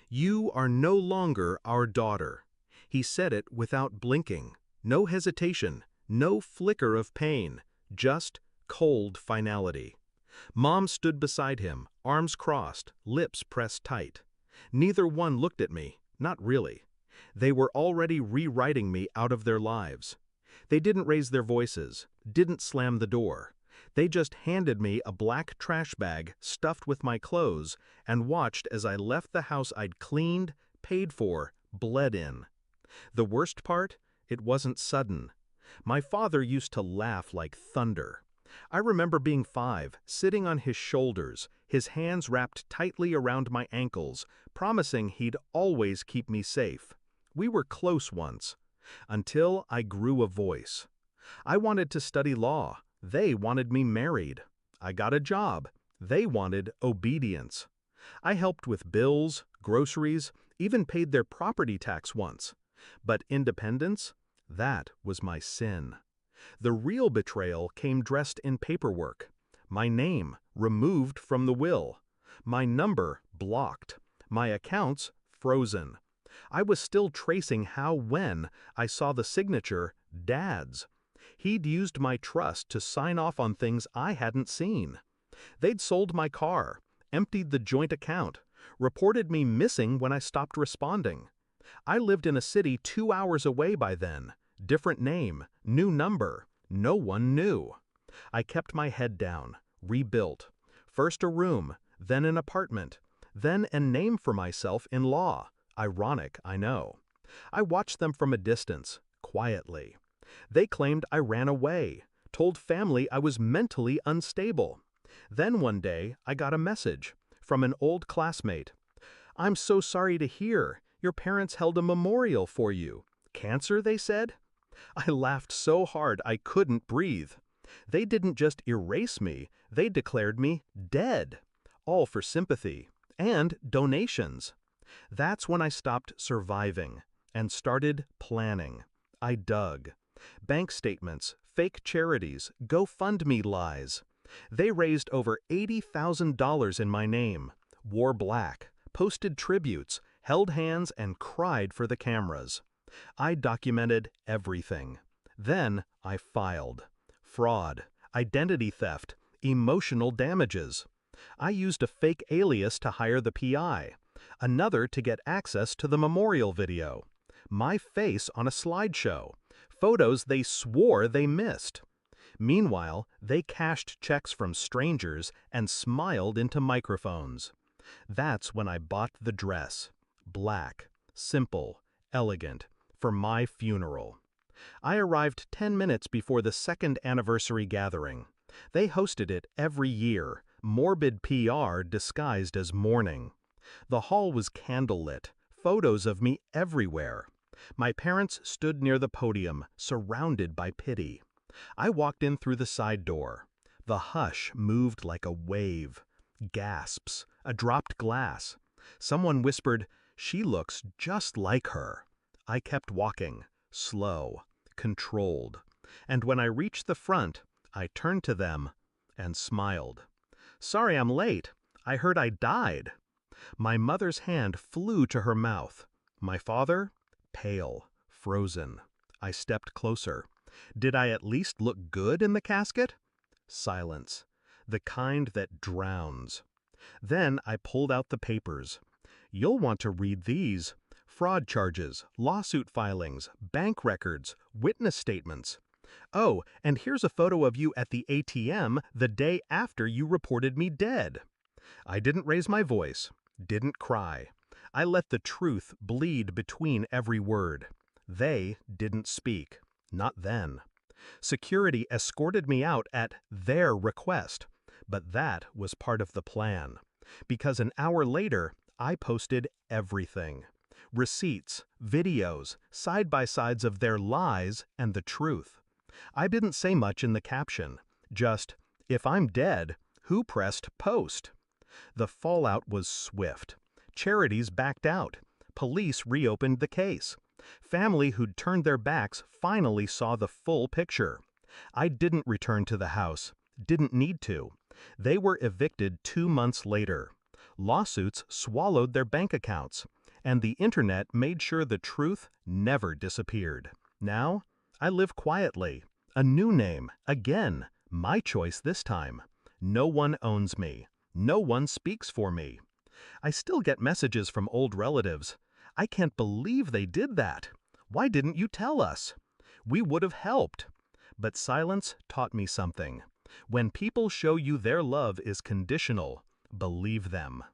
You are no longer our daughter. He said it without blinking. No hesitation, no flicker of pain, just cold finality. Mom stood beside him, arms crossed, lips pressed tight. Neither one looked at me, not really. They were already rewriting me out of their lives. They didn't raise their voices, didn't slam the door. They just handed me a black trash bag stuffed with my clothes and watched as I left the house I'd cleaned, paid for, bled in. The worst part? It wasn't sudden. My father used to laugh like thunder. I remember being 5, sitting on his shoulders, his hands wrapped tightly around my ankles, promising he'd always keep me safe. We were close once, until I grew a voice. I wanted to study law. They wanted me married. I got a job. They wanted obedience. I helped with bills, groceries, even paid their property tax once. But independence? That was my sin. The real betrayal came dressed in paperwork. My name removed from the will. My number blocked. My accounts frozen. I was still tracing how when I saw the signature, Dad's. He'd used my trust to sign off on things I hadn't seen. They'd sold my car, emptied the joint account, reported me missing when I stopped responding. I lived in a city 2 hours away by then. Different name, new number. No one knew. I kept my head down, rebuilt. First a room, then an apartment, then a name for myself in law. Ironic, I know. I watched them from a distance, quietly. They claimed I ran away, told family I was mentally unstable. Then one day, I got a message from an old classmate. "I'm so sorry to hear. Your parents held a memorial for you. Cancer, they said?" I laughed so hard I couldn't breathe. They didn't just erase me, they declared me dead. All for sympathy and donations. That's when I stopped surviving and started planning. I dug. Bank statements, fake charities, GoFundMe lies. They raised over $80,000 in my name, wore black, posted tributes, held hands, and cried for the cameras. I documented everything. Then I filed. Fraud, identity theft, emotional damages. I used a fake alias to hire the PI, another to get access to the memorial video, my face on a slideshow, photos they swore they missed. Meanwhile, they cashed checks from strangers and smiled into microphones. That's when I bought the dress. Black, simple, elegant, for my funeral. I arrived 10 minutes before the second anniversary gathering. They hosted it every year, morbid PR disguised as mourning. The hall was candlelit, photos of me everywhere. My parents stood near the podium, surrounded by pity. I walked in through the side door. The hush moved like a wave. Gasps, a dropped glass. Someone whispered, "She looks just like her." I kept walking, slow, controlled. And when I reached the front, I turned to them and smiled. "Sorry I'm late. I heard I died." My mother's hand flew to her mouth. My father? Pale, frozen. I stepped closer. Did I at least look good in the casket? Silence. The kind that drowns. Then I pulled out the papers. "You'll want to read these. Fraud charges, lawsuit filings, bank records, witness statements. Oh, and here's a photo of you at the ATM the day after you reported me dead." I didn't raise my voice, didn't cry. I let the truth bleed between every word. They didn't speak. Not then. Security escorted me out at their request, but that was part of the plan. Because an hour later, I posted everything. Receipts, videos, side-by-sides of their lies and the truth. I didn't say much in the caption, just, "If I'm dead, who pressed post?" The fallout was swift. Charities backed out. Police reopened the case. Family who'd turned their backs finally saw the full picture. I didn't return to the house. Didn't need to. They were evicted 2 months later. Lawsuits swallowed their bank accounts. And the internet made sure the truth never disappeared. Now, I live quietly. A new name, again, my choice this time. No one owns me. No one speaks for me. I still get messages from old relatives. I can't believe they did that. Why didn't you tell us? We would have helped. But silence taught me something. When people show you their love is conditional, believe them.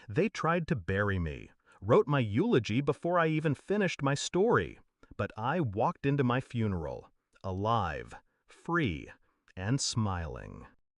They tried to bury me, wrote my eulogy before I even finished my story. But I walked into my funeral, alive, free, and smiling.